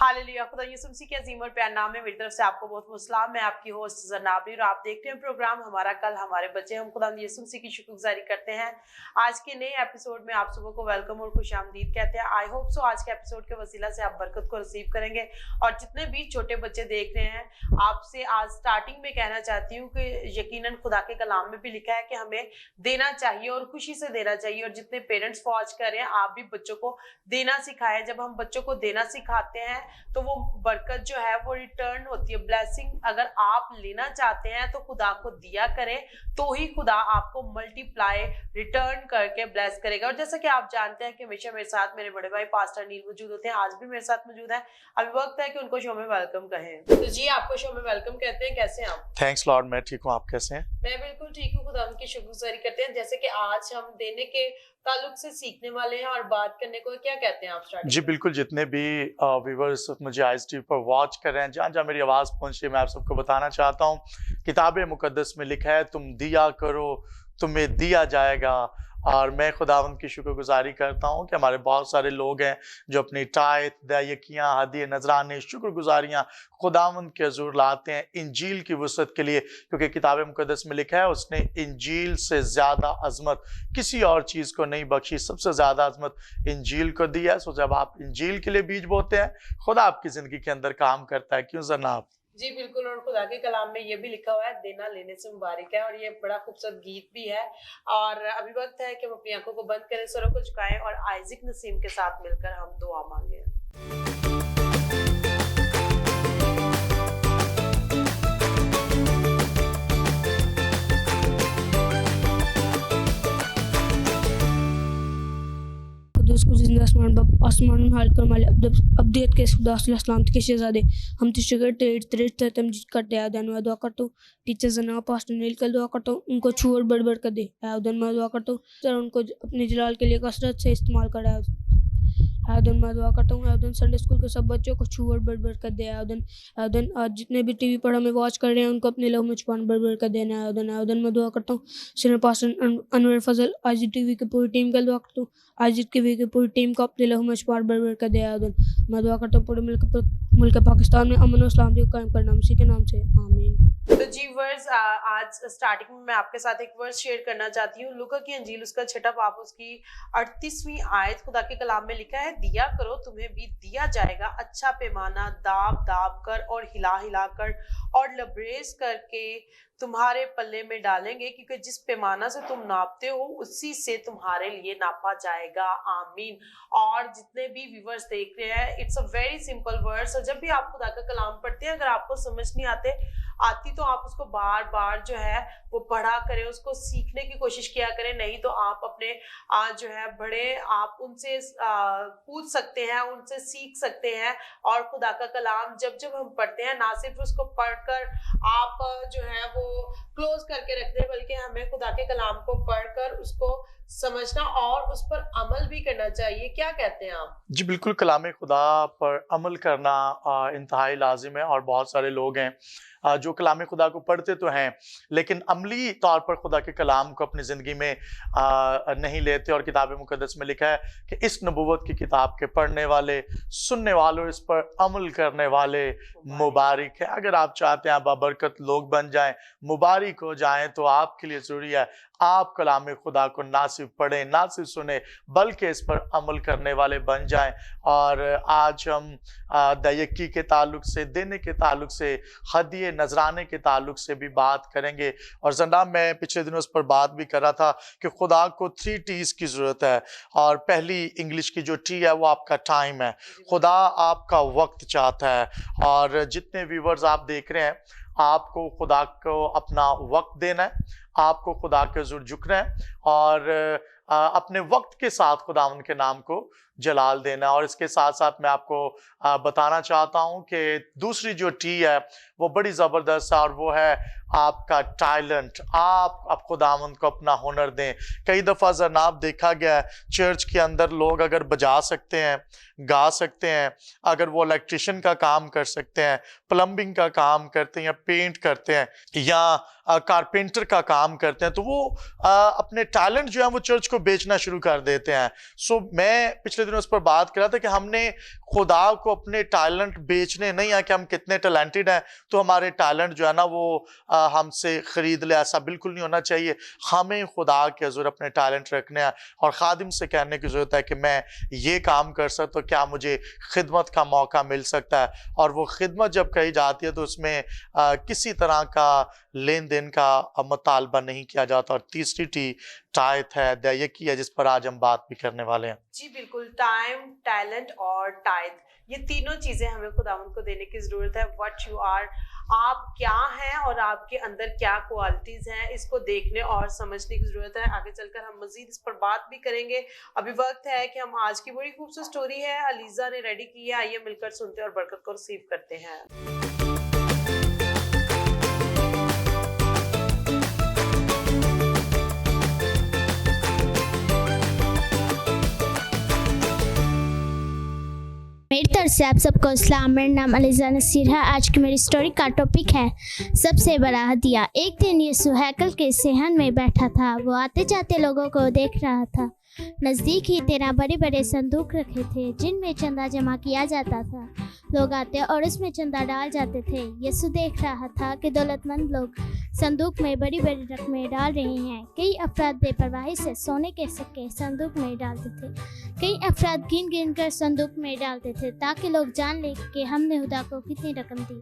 Hallelujah. खुदा यीशु मसीह के अजीम और प्यार नाम में मेरी तरफ से आपको बहुत बहुत सलाम। मैं आपकी होस्ट जरनाबी और आप देखते हैं प्रोग्राम हमारा कल हमारे बच्चे। हम खुदा यीशु मसीह की शुक्रगुजारी करते हैं। आज के नए एपिसोड में आप सबको को वेलकम और खुशामदीद कहते हैं। आई होप सो आज के एपिसोड के वसीला से आप बरकत को रिसीव करेंगे। और जितने भी छोटे बच्चे देख रहे हैं, आपसे आज स्टार्टिंग में कहना चाहती हूँ कि यकीनन खुदा के कलाम में भी लिखा है कि हमें देना चाहिए और खुशी से देना चाहिए। और जितने पेरेंट्स वॉच कर रहे हैं, आप भी बच्चों को देना सिखाएं। जब हम बच्चों को देना सिखाते हैं तो वो बरकत जो है वो रिटर्न होती है, ब्लेसिंग। अगर आप लेना चाहते हैं तो खुदा को दिया करें, तो ही खुदा आपको मल्टीप्लाई रिटर्न करके ब्लेस करेगा। और जैसा कि आप जानते हैं कि हमेशा मेरे साथ मेरे बड़े भाई पास्टर नील मौजूद होते हैं, आज भी मेरे साथ मौजूद है। अभी वक्त है कि उनको शो में वेलकम कहें। तो जी, आपको शो में वेलकम कहते हैं। कैसे हैं आप? थैंक्स लॉर्ड, मैं ठीक हूँ। आप कैसे हैं? मैं बिल्कुल ठीक हूँ। खुदा उनकी शुक्रगुजारी करते हैं। जैसे कि आज हम देने के ताल्लुक से सीखने वाले हैं और बात करने को, क्या कहते हैं आप स्टार्ट? जी बिल्कुल, जितने भी व्यूवर्स मुझे आज टीवी पर वॉच कर रहे हैं, जहाँ जहाँ मेरी आवाज़ पहुँची, मैं आप सबको बताना चाहता हूँ, किताब मुकद्दस में लिखा है, तुम दिया करो तुम्हें दिया जाएगा। और मैं खुदावंद की शुक्रगुजारी करता हूँ कि हमारे बहुत सारे लोग हैं जो अपनी टाइथ, दयाकियाँ, हदिये, नजराने, शुक्रगुजारियाँ खुदावंद के हजूर लाते हैं इंजील की वसअत के लिए, क्योंकि किताब मुकद्दस में लिखा है उसने इंजील से ज़्यादा अजमत किसी और चीज़ को नहीं बख्शी, सबसे ज़्यादा अजमत इंजील को दी है। सो जब आप इंजील के लिए बीज बोते हैं, खुदा आपकी ज़िंदगी के अंदर काम करता है। क्यों जनाब? जी बिल्कुल। और खुदा के कलाम में ये भी लिखा हुआ है, देना लेने से मुबारक है। और ये बड़ा खूबसूरत गीत भी है। और अभी वक्त है कि हम अपनी आंखों को बंद करें, सरों को झुकाएं और आइज़िक नसीम के साथ मिलकर हम दुआ मांगे। उसको जिंदा आसमान में हाल कर माले अब्दियत के खुदा सलाम के शहजादे हम तिशगर तेरे तमजीद करते हैं। धन्यवाद दुआ करता हूँ टीचर्स ना पास्टर नील का दुआ करता हूँ, उनको छू और बढ़ कर दे। धन्यवाद दुआ करता हूँ सर, उनको अपने जलाल के लिए कसरत से इस्तेमाल करा। मैं दुआ करता हूँ संडे स्कूल के सब बच्चों को छू और बढ़ कर दे। आज जितने भी टीवी पर हमें वॉच कर रहे हैं, उनको अपने लहू में छुपान बढ़ कर देना। मैं दुआ करता हूँ सीनियर पास्टर अनवर फजल आज टीवी की पूरी टीम का दुआ करता हूँ, आज टीवी की पूरी टीम को अपने लहू में छुपान बढ़ कर दे। मैं दुआ करता हूँ पूरे मुल्क पाकिस्तान में अमन और इस्लाम को कायम करना, उसी के नाम से आमीन। तो जी वर्स, आज स्टार्टिंग में मैं आपके साथ एक वर्स शेयर करना चाहती हूँ। लूका की अंजील उसका 6 पाप उसकी 38वीं आयत। खुदा के कलाम में लिखा है, दिया करो तुम्हें भी दिया जाएगा, अच्छा पैमाना दाब दाब कर और हिला हिला कर और लबरेज करके तुम्हारे पल्ले में डालेंगे, क्योंकि जिस पैमाना से तुम नापते हो उसी से तुम्हारे लिए नापा जाएगा। आमीन। और जितने भी व्यूअर्स देख रहे हैं, it's a very simple words. और जब भी आप खुदा का कलाम पढ़ते हैं, अगर आपको समझ नहीं आती तो आप उसको बार बार जो है वो पढ़ा करें, उसको सीखने की कोशिश किया करें। नहीं तो आप अपने जो है बड़े आप उनसे पूछ सकते हैं, उनसे सीख सकते हैं। और खुदा का कलाम जब जब हम पढ़ते हैं, ना सिर्फ उसको पढ़कर आप जो है वो क्लोज करके रखते हैं, बल्कि हमें खुदा के कलाम को पढ़कर उसको समझना और उस पर अमल भी करना चाहिए। क्या कहते हैं आप? जी बिल्कुल, कलाम खुदा पर अमल करना इंतहाई लाजिम है। और बहुत सारे लोग हैं जो कलाम खुदा को पढ़ते तो हैं, लेकिन अमली तौर पर खुदा के कलाम को अपनी ज़िंदगी में नहीं लेते। और किताब मुकद्दस में लिखा है कि इस नबूवत की किताब के पढ़ने वाले, सुनने वालों, इस पर अमल करने वाले मुबारक है। अगर आप चाहते हैं आप बाबरकत लोग बन जाएं, मुबारक हो जाएं, तो आपके लिए ज़रूरी है आप कलाम खुदा को ना सिर्फ पढ़ें, ना सिर्फ सुने, बल्कि इस पर अमल करने वाले बन जाएं। और आज हम दयकी के ताल्लुक से, देने के ताल्लुक से, हदिये नजराने के ताल्लुक से भी बात करेंगे। और जनाब, मैं पिछले दिनों उस पर बात भी कर रहा था कि खुदा को 3 T's की ज़रूरत है। और पहली इंग्लिश की जो टी है वो आपका टाइम है। खुदा आपका वक्त चाहता है। और जितने व्यूवर्स आप देख रहे हैं, आपको खुदा को अपना वक्त देना है, आपको खुदा के हुज़ूर झुकना है और अपने वक्त के साथ खुदा उनके नाम को जलाल देना। और इसके साथ साथ मैं आपको बताना चाहता हूं कि दूसरी जो टी है वो बड़ी ज़बरदस्त है, और वो है आपका टैलेंट। आप खुदावंद को अपना हुनर दें। कई दफ़ा जनाब देखा गया है चर्च के अंदर लोग अगर बजा सकते हैं, गा सकते हैं, अगर वो इलेक्ट्रिशियन का काम कर सकते हैं, प्लम्बिंग का काम करते हैं, या पेंट करते हैं, या कारपेंटर का काम करते हैं, तो वो अपने टैलेंट जो है वो चर्च को बेचना शुरू कर देते हैं। सो मैं पिछले दिनों उस पर बात कर रहा था कि हमने खुदा को अपने टैलेंट बेचने नहीं है कि हम कितने टैलेंटेड हैं तो हमारे टैलेंट जो है ना वो हमसे खरीद ले, ऐसा बिल्कुल नहीं होना चाहिए। हमें खुदा के हज़ूर अपने टैलेंट रखने हैं और खादिम से कहने की ज़रूरत है कि मैं ये काम कर सकता हूँ, क्या मुझे खिदमत का मौका मिल सकता है। और वो खिदमत जब कही जाती है तो उसमें किसी तरह का लेन देन का मुतालबा नहीं किया जाता। और तीसरी टाइथ है दयकी है जिस पर आज हम बात भी करने वाले हैं। जी बिल्कुल, टाइम, टैलेंट और टाइथ, ये तीनों चीजें हमें खुदावंद को देने की जरूरत है। व्हाट यू आर, आप क्या हैं और आपके अंदर क्या क्वालिटीज हैं, इसको देखने और समझने की जरूरत है। आगे चलकर हम मजीद इस पर बात भी करेंगे। अभी वक्त है कि हम आज की बड़ी खूबसूरत स्टोरी है अलीजा ने रेडी की है, आइए मिलकर सुनते हैं और बरकत को रिसीव करते हैं। मेरी तरफ से आप सबको इस्लाम। मेरा नाम अलीजा नसीर है। आज की मेरी स्टोरी का टॉपिक है सबसे बड़ा हदिया। एक दिन यीशु हैकल के सहन में बैठा था। वो आते जाते लोगों को देख रहा था। नज़दीक ही 13 बड़े बड़े संदूक रखे थे जिनमें चंदा जमा किया जाता था। लोग आते और उसमें चंदा डाल जाते थे। यीशु देख रहा था कि दौलतमंद लोग संदूक में बड़ी बड़ी रकमें डाल रहे हैं। कई अफराद बेपरवाही से सोने के सिक्के संदूक में डालते थे। कई अफराद गिन गिन कर संदूक में डालते थे ताकि लोग जान लें कि हमने खुदा को कितनी रकम दी।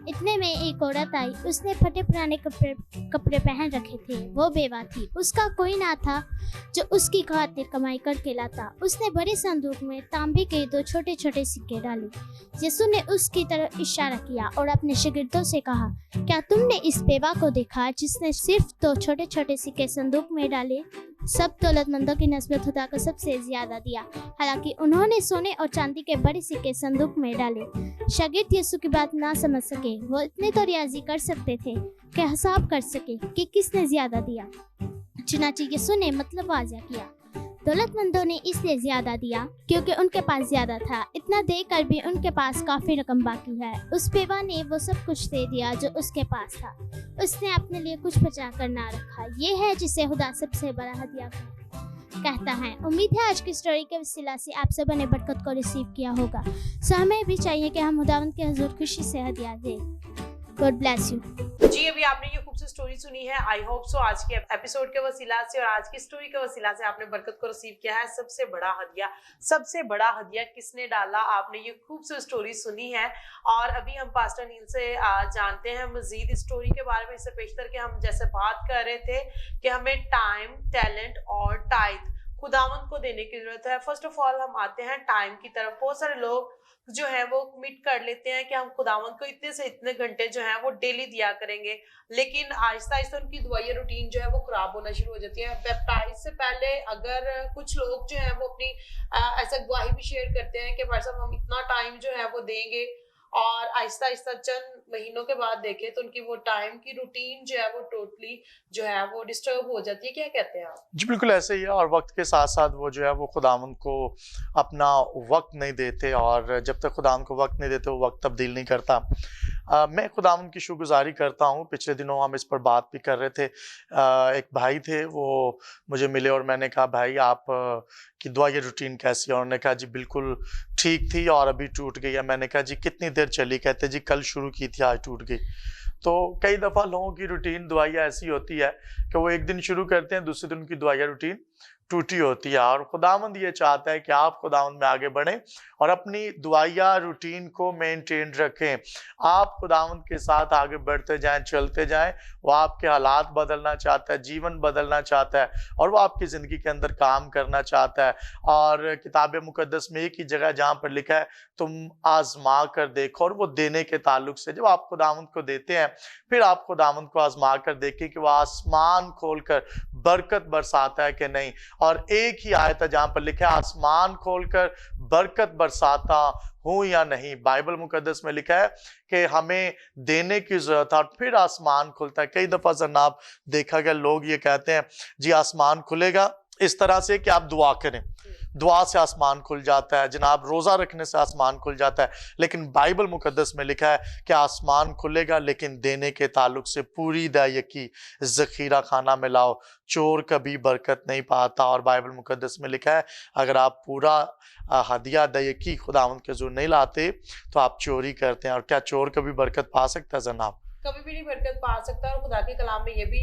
इतने में एक औरत आई। उसने फटे पुराने कपड़े पहन रखे थे। वो बेवा थी। उसका कोई ना था जो उसकी खातिर कमाई करके लाता। उसने बड़े संदूक में तांबे के 2 छोटे छोटे सिक्के डाले। यीशु ने उसकी तरफ इशारा किया और अपने शागिर्दों से कहा, क्या तुमने इस बेवा को देखा जिसने सिर्फ 2 छोटे छोटे सिक्के संदूक में डाले? सब दौलतमंदों की नस्बत खुदा को सबसे ज्यादा दिया, हालांकि उन्होंने सोने और चांदी के बड़े सिक्के संदूक में डाले। शागिर्द यीशु की बात ना समझ सके। वो इतने तो रियाजी कर सकते थे कि हिसाब कर सके कि किसने ज्यादा दिया। चुनांचे यीशु ने मतलब वाज़ा किया। दौलतमंदों ने इसलिए ज्यादा दिया क्योंकि उनके पास ज्यादा था। इतना देकर भी उनके पास काफी रकम बाकी है। उस बेवा ने वो सब कुछ दे दिया जो उसके पास था। उसने अपने लिए कुछ बचा कर ना रखा। ये है जिसे खुदा सबसे बड़ा हदिया कहता है। उम्मीद है आज की स्टोरी के वसीला से आप सब ने बरकत को रिसीव किया होगा। सो हमें भी चाहिए कि हम खुदावंद के हुजूर खुशी से हदिया दें। God bless you. जी अभी आपने ये खूबसूरत स्टोरी सुनी है। आई होप सो आज के एपिसोड के वसीला से और आज की स्टोरी के वसीला से आपने बरकत को रिसीव किया है। सबसे बड़ा हदिया, सबसे बड़ा हदिया किसने डाला, आपने ये खूबसूरत स्टोरी सुनी है। और अभी हम पास्टर नील से जानते हैं मजीद इस स्टोरी के बारे में। इससे पेशतर के हम जैसे बात कर रहे थे कि हमें टाइम, टैलेंट और टाइथ खुदावंद को देने की जरूरत है। फर्स्ट ऑफ ऑल हम आते हैं टाइम की तरफ। बहुत सारे लोग जो है वो कमिट कर लेते हैं कि हम खुदावंद को इतने से इतने घंटे जो है वो डेली दिया करेंगे, लेकिन आहिस्ता आहिस्ता उनकी दुआई रूटीन जो है वो खराब होना शुरू हो जाती है। बैप्टाइज से पहले अगर कुछ लोग जो है वो अपनी ऐसा गवाही भी शेयर करते हैं कि भाई साहब हम इतना टाइम जो है वो देंगे, और आहिस्ता आहिस्ता चंद महीनों के बाद देखें तो उनकी वो टाइम की रूटीन जो है वो टोटली जो है वो डिस्टर्ब हो जाती है। क्या कहते हैं आप? जी बिल्कुल ऐसे ही है। और वक्त के साथ साथ वो जो है वो खुदावंद को अपना वक्त नहीं देते, और जब तक खुदावंद को वक्त नहीं देते वो वक्त तब्दील नहीं करता। मैं खुदावंद की शुक्रगुजारी करता हूँ। पिछले दिनों हम इस पर बात भी कर रहे थे। एक भाई थे, वो मुझे मिले और मैंने कहा भाई आप की दुआ ये रूटीन कैसी है? उन्होंने कहा जी बिल्कुल ठीक थी और अभी टूट गई है। मैंने कहा जी कितनी देर चली? कहते जी कल शुरू की थी आज टूट गई। तो कई दफ़ा लोगों की रूटीन दुआया ऐसी होती है कि वो एक दिन शुरू करते हैं, दूसरे दिन उनकी दुआया रूटीन टूटी होती है। और खुदावंद ये चाहता है कि आप खुदावंद में आगे बढ़ें और अपनी दुआया रूटीन को मेंटेन रखें। आप खुदावंद के साथ आगे बढ़ते जाएं, चलते जाएं। वो आपके हालात बदलना चाहता है, जीवन बदलना चाहता है, और वो आपकी ज़िंदगी के अंदर काम करना चाहता है। और किताब मुकद्दस में एक ही जगह जहाँ पर लिखा है तुम आजमा कर देखो, और वो देने के ताल्लुक से जब आप खुदावंद को देते हैं फिर आप खुदावंद को आजमा कर देखें कि वो आसमान खोलकर बरकत बरसाता है कि नहीं। और एक ही आयत है जहां पर लिखा है आसमान खोलकर बरकत बरसाता हूं या नहीं। बाइबल मुकद्दस में लिखा है कि हमें देने की जरूरत है और फिर आसमान खुलता है। कई दफा जनाब देखा गया लोग ये कहते हैं जी आसमान खुलेगा इस तरह से कि आप दुआ करें, दुआ से आसमान खुल जाता है जनाब, रोज़ा रखने से आसमान खुल जाता है। लेकिन बाइबल मुकद्दस में लिखा है कि आसमान खुलेगा लेकिन देने के ताल्लुक से पूरी दयाकी ज़ख़ीरा खाना में लाओ, चोर कभी बरकत नहीं पाता। और बाइबल मुकद्दस में लिखा है अगर आप पूरा हदिया दयाकी खुदावंद के ज़रूर नहीं लाते तो आप चोरी करते हैं। और क्या चोर कभी बरकत पा सकता है जनाब? कभी भी नहीं बरकत पा सकता। और खुदा के कलाम में ये भी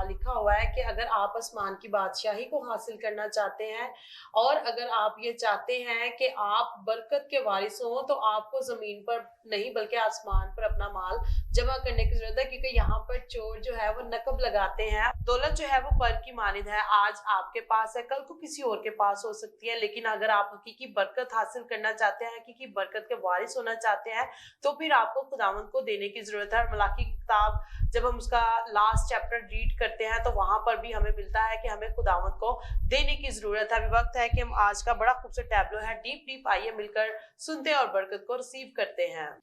लिखा हुआ है कि अगर आप आसमान की बादशाही को हासिल करना चाहते हैं और अगर आप ये चाहते हैं कि आप बरकत के वारिस हों तो आपको जमीन पर नहीं बल्कि आसमान पर अपना माल जमा करने की जरूरत है, क्योंकि यहाँ पर चोर जो है वो नकब लगाते हैं। दौलत जो है वो पर की मानिंद है, आज आपके पास है कल को किसी और के पास हो सकती है। लेकिन अगर आप हकीकी बरकत हासिल करना चाहते हैं, हकीकी बरकत के वारिस होना चाहते हैं, तो फिर आपको खुदावंद को देने की जरूरत है। और मलाकी की किताब जब हम उसका लास्ट चैप्टर रीड करते हैं तो वहां पर भी हमें मिलता है कि हमें खुदावंद को देने की जरूरत है। अभी वक्त है कि हम आज का बड़ा खूबसूरत टैब्लो है डीप डीप, आइए मिलकर सुनते हैं और बरकत को रिसीव करते हैं।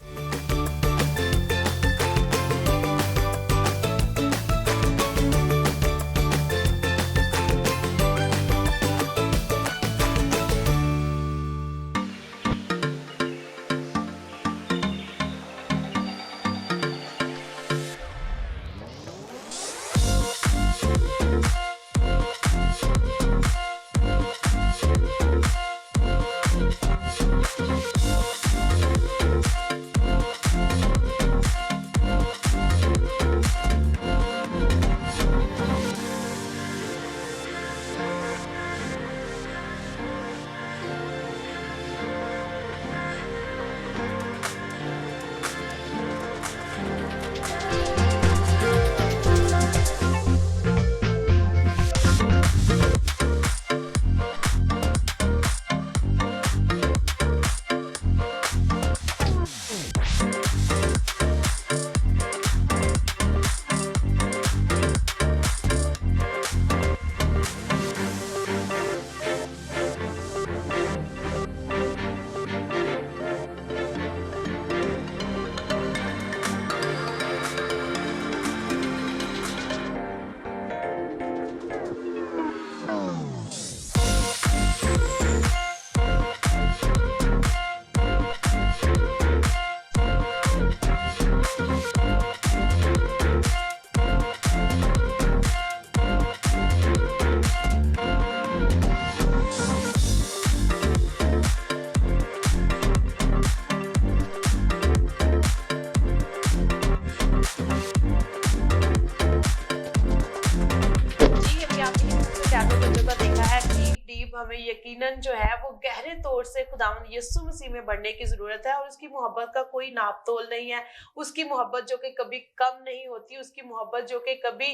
हमें यकीनन जो है वो गहरे तौर से खुदावंद यीशु मसीह में बढ़ने की जरूरत है। और उसकी मोहब्बत का कोई नाप तोल नहीं है, उसकी मोहब्बत जो कि कभी कम नहीं होती, उसकी मोहब्बत जो कि कभी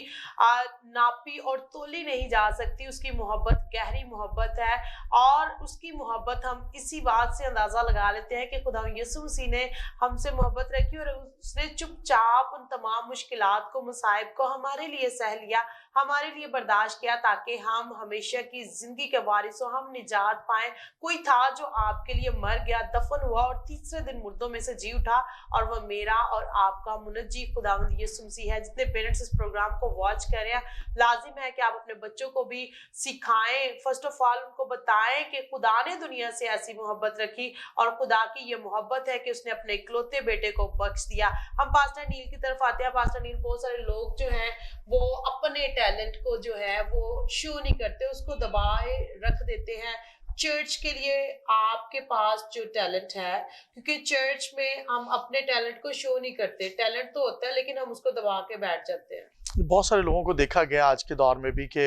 नापी और तोली नहीं जा सकती। उसकी मोहब्बत गहरी मोहब्बत है और उसकी मोहब्बत हम इसी बात से अंदाजा लगा लेते हैं कि खुदावंद यीशु मसीह ने हमसे मोहब्बत रखी और उसने चुपचाप उन तमाम मुश्किलात को, मुसाइब को हमारे लिए सह लिया, हमारे लिए बर्दाश्त किया ताकि हम हमेशा की जिंदगी के वारिस हो, हम निजात पाएं। कोई था जो आपके लिए मर गया, दफन हुआ और तीसरे दिन मुर्दों में से जी उठा, और वह मेरा और आपका मुनज्जी खुदावंद यीशु मसीह है। जितने पेरेंट्स इस प्रोग्राम को वॉच कर रहे हैं, लाजिम है कि आप अपने बच्चों को भी सिखाएं, फर्स्ट ऑफ ऑल उनको बताएं कि खुदा ने दुनिया से ऐसी मोहब्बत रखी और खुदा की ये मोहब्बत है कि उसने अपने इकलौते बेटे को बख्श दिया। हम पास्टर नील की तरफ आते हैं। पास्टर नील, बहुत सारे लोग जो हैं वो अपने टैलेंट को जो है वो शो नहीं करते, उसको दबाए रख देते हैं। चर्च के लिए आपके पास जो टैलेंट है, क्योंकि चर्च में हम अपने टैलेंट को शो नहीं करते, टैलेंट तो होता है लेकिन हम उसको दबा के बैठ जाते हैं। बहुत सारे लोगों को देखा गया आज के दौर में भी कि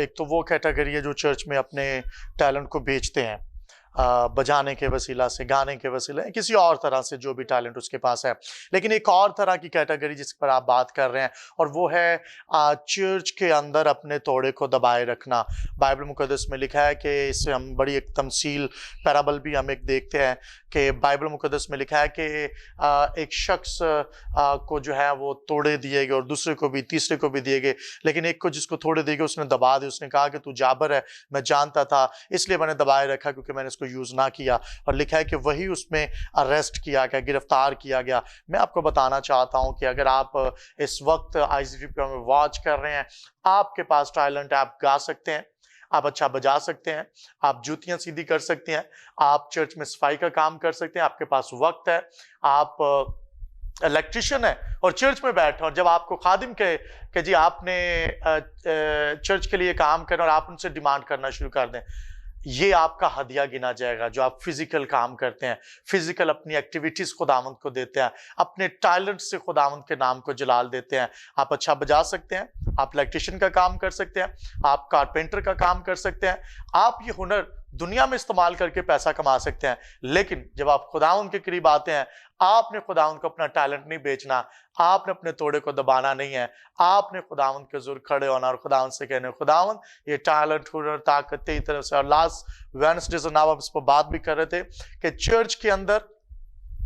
एक तो वो कैटेगरी है जो चर्च में अपने टैलेंट को बेचते हैं, बजाने के वसीला से, गाने के वसीला, किसी और तरह से जो भी टैलेंट उसके पास है। लेकिन एक और तरह की कैटेगरी जिस पर आप बात कर रहे हैं, और वो है चर्च के अंदर अपने तोड़े को दबाए रखना। बाइबल मुकद्दस में लिखा है कि इससे हम बड़ी एक तमसील, पैराबल भी हम एक देखते हैं कि बाइबल मुकद्दस में लिखा है कि एक शख्स को जो है वो तोड़े दिए गए और दूसरे को भी, तीसरे को भी दिए गए, लेकिन एक को जिसको तोड़े दिए गए उसने दबा दिए। उसने कहा कि तू जाबर है, मैं जानता था इसलिए मैंने दबाए रखा क्योंकि मैंने यूज ना किया। और लिखा है कि वही उसमें अरेस्ट किया गया, गिरफ्तार किया गया। मैं आपको बताना चाहता हूं कि अगर आप इस वक्त ICT में वॉच कर रहे हैं, आपके पास टैलेंट, आप गा सकते हैं, आप अच्छा बजा सकते हैं, आप जूतियां सीधी कर सकते हैं, आप चर्च में सफाई का काम कर सकते हैं, आपके पास वक्त है, आप इलेक्ट्रिशियन है और चर्च में बैठे और जब आपको खादिम कहे कि जी आपने चर्च के लिए काम करना और आप उनसे डिमांड करना शुरू कर दें, ये आपका हदिया गिना जाएगा। जो आप फिजिकल काम करते हैं, फिजिकल अपनी एक्टिविटीज खुदावंद को देते हैं, अपने टैलेंट से खुदावंद के नाम को जलाल देते हैं। आप अच्छा बजा सकते हैं, आप इलेक्ट्रिशियन का काम कर सकते हैं, आप कारपेंटर का काम कर सकते हैं, आप ये हुनर दुनिया में इस्तेमाल करके पैसा कमा सकते हैं। लेकिन जब आप खुदावंद के करीब आते हैं, आपने खुदावंद को अपना टैलेंट नहीं बेचना, आपने अपने तोड़े को दबाना नहीं है, आपने खुदावंद के जुर खड़े होना और खुदावंद से कहने खुदावंद ये टैलेंट हुनर ताकत तेरी तरफ से। और लास्ट वेडनेसडे से नाम इस पर बात भी कर रहे थे कि चर्च के अंदर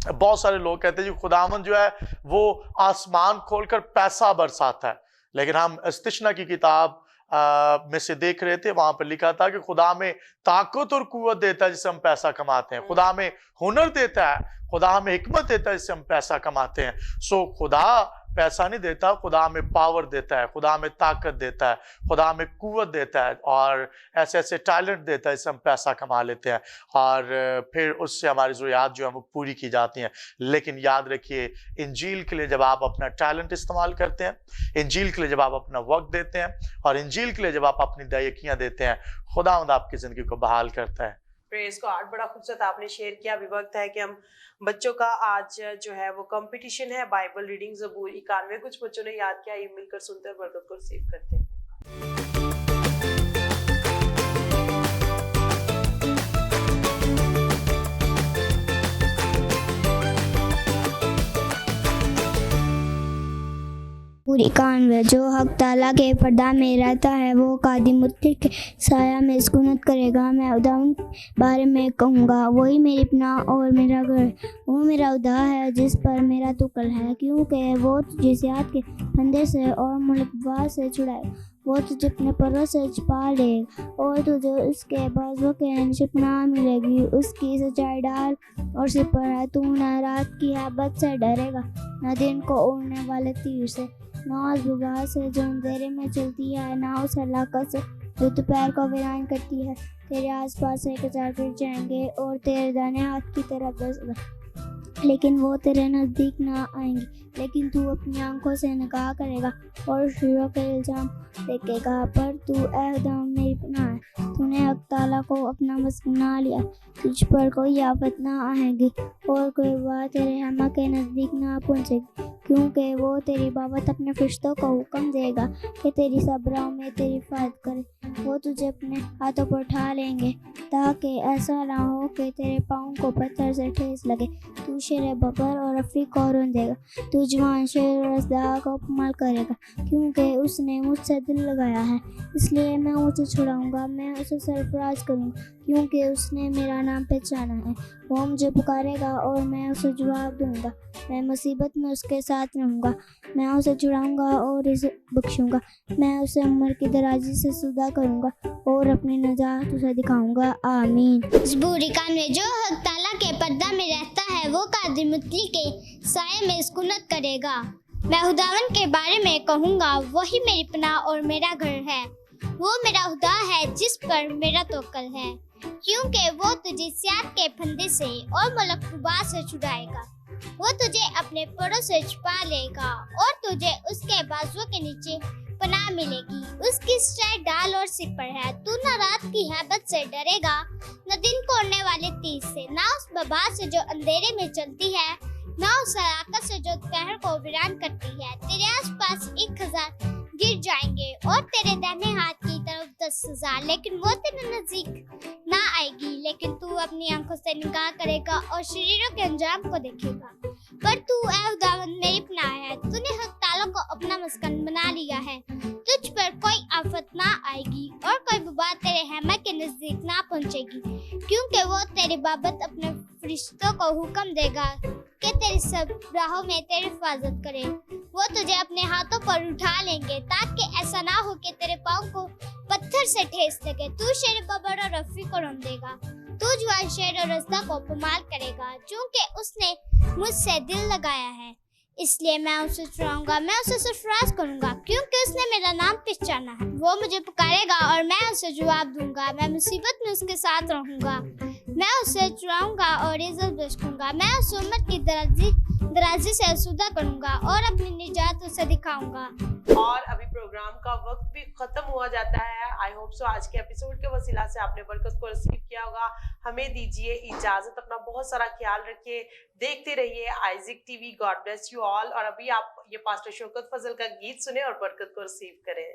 बहुत सारे लोग कहते हैं जी खुदावंद जो है वो आसमान खोलकर पैसा बरसाता है, लेकिन हम इस्तिशना की किताब में से देख रहे थे, वहां पर लिखा था कि खुदा में ताकत और कुव्वत देता है जिससे हम पैसा कमाते हैं, खुदा में हुनर देता है, खुदा हमें हिकमत देता है जिससे हम पैसा कमाते हैं। सो खुदा पैसा नहीं देता, खुदा हमें पावर देता है, खुदा हमें ताकत देता है, खुदा हमें कुव्वत देता है और ऐसे ऐसे टैलेंट देता है जिससे हम पैसा कमा लेते हैं और फिर उससे हमारी ज़रूरियात जो है वो पूरी की जाती हैं। लेकिन याद रखिए, इंजील के लिए जब आप अपना टैलेंट इस्तेमाल करते हैं, इंजील के लिए जब आप अपना वक्त देते हैं और इंजील के लिए जब आप अपनी दयकियाँ देते हैं, खुदावंद आपकी ज़िंदगी को बहाल करता है। प्रेज गॉड, बड़ा खूबसूरत आपने शेयर किया। अभी वक्त है कि हम बच्चों का आज जो है वो कंपटीशन है बाइबल रीडिंग ज़बूर 91, कुछ बच्चों ने याद किया, ये मिलकर सुनते हैं, बरकत को रिसीव करते हैं। पूरी 91 जो हक ताला के पर्दा में रहता है वो कादी मुत्तकी के साया में सुकूनत करेगा। मैं खुदावंद के बारे में कहूँगा, वही मेरी पनाह और मेरा घर, वो मेरा खुदा है जिस पर मेरा तुकल है, क्योंकि वो तुझे सियात के फंदे से और मुल्कबाज से छुड़ाएगा। वो तुझे अपने परों से छिपा लेगा और तुझे उसके बाजुओं के नीचे पनाह मिलेगी। उसकी सच्चाई डाल और सिपर है, तू न रात की हैबत से डरेगा, न दिन को उड़ने वाले तीर से, ना उस बुबा से जो अंधेरे में चलती है, ना उस हलाकत से जो दोपहर को वीरान करती है। तेरे आसपास 1000 गिर जाएंगे और तेरे दाहिने हाथ की तरफ 10,000, लेकिन वो तेरे नज़दीक ना आएंगे। लेकिन तू अपनी आंखों से निगाह करेगा और शुरू के इल्ज़ाम देखेगा। पर तू ऐ खुदा मेरी पनाह है, तूने हक ताला को अपना मस्कन बना लिया, तुझ पर कोई आफत ना आएगी और कोई बात तेरे हमा के नज़दीक ना पहुँचेगी, क्योंकि वो तेरी बाबत अपने फरिश्तों को हुक्म देगा कि तेरी सब राहों में तेरी हिफाजत करे। वो तुझे अपने हाथों पर उठा लेंगे ताकि ऐसा ना हो कि तेरे पाँव को पत्थर से ठेस लगे। तू शेर बकर और अफरी को रोंदेगा, तू जवान शेर और असदा को अपमाल करेगा, क्योंकि उसने मुझसे दिल लगाया है, इसलिए मैं उसे छुड़ाऊंगा, मैं उसे सरफराज करूंगा, क्योंकि उसने मेरा नाम पहचाना है। वो मुझे पुकारेगा और मैं उसे जवाब दूंगा, मैं मुसीबत में उसके साथ रहूंगा, मैं उसे छुड़ाऊंगा और इसे बख्शूंगा, मैं उसे उम्र की दराजी से सुदा करूंगा और अपनी नजात उसे दिखाऊंगा। आमीन। ज़बूर 91 जो हक ताला के पर्दा में रहता है वो कादी मुत्तकी के साये में सुकूनत करेगा। मैं खुदावंद के बारे में कहूँगा, वही मेरी पनाह और मेरा घर है, वो मेरा खुदा है जिस पर मेरा तवक्कुल है, क्योंकि वो तुझे सियात के फंदे से और मुल्कबाज से छुड़ाएगा। वो तुझे अपने परों से छुपा लेगा और तुझे उसके बाजुओं के नीचे पनाह मिलेगी। उसकी सच्चाई डाल और सिपर है, तू न रात की हैबत से डरेगा, न दिन को उड़ने वाले तीर से, न उस बबा से जो अंधेरे में चलती है, न उस हलाकत से जो दोपहर को वीरान करती है। तेरे आसपास 1000 गिर जाएंगे और तेरे दाहिने हाथ की तरफ 10,000, लेकिन वो तेरे नजदीक ना आएगी। लेकिन तू अपनी आंखों से निगाह करेगा और शरीरों के अंजाम को देखेगा। पर तू ऐ खुदावंद मेरी पनाह है, तूने हक ताला को अपना मस्कन बना लिया है, तुझ पर कोई आफत ना आएगी और कोई बुबा तेरे हैमा के नजदीक ना पहुंचेगी, क्योंकि वो तेरी बाबत अपने फरिश्तों को हुक्म देगा कि तेरी सब राहों में तेरी हिफाजत करे। वो तुझे अपने हाथों पर उठा लेंगे ताकि ऐसा ना हो कि तेरे पाँव को पत्थर से ठेस लगे। तू शेर बबर और रफी को रोंदेगा, तू जवान शेर और रस्ता को पमाल करेगा, क्योंकि उसने मुझसे दिल लगाया है, इसलिए मैं उसे चुराऊंगा, मैं उसे सरफराज करूंगा क्योंकि उसने मेरा नाम पहचाना है। वो मुझे पुकारेगा और मैं उसे जवाब दूंगा। मैं मुसीबत में उसके साथ रहूंगा। मैं उसे चुराऊंगा और इज्जत बख्शूंगा। मैं उस उम्र की दराजी से आसूदा करूंगा और अपनी निजात उसे दिखाऊंगा। और अभी प्रोग्राम का वक्त भी खत्म हुआ जाता है। आई होप सो आज के एपिसोड के वसीला से आपने बरकत को रिसीव किया होगा। हमें दीजिए इजाजत, अपना बहुत सारा ख्याल रखिए, देखते रहिए Isaac TV. God bless you all. और अभी आप ये पास्टर शौकत फजल का गीत सुने और बरकत को रिसीव करें।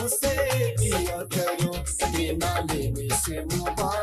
उसे दिया करो, बिना लेने से मुबारक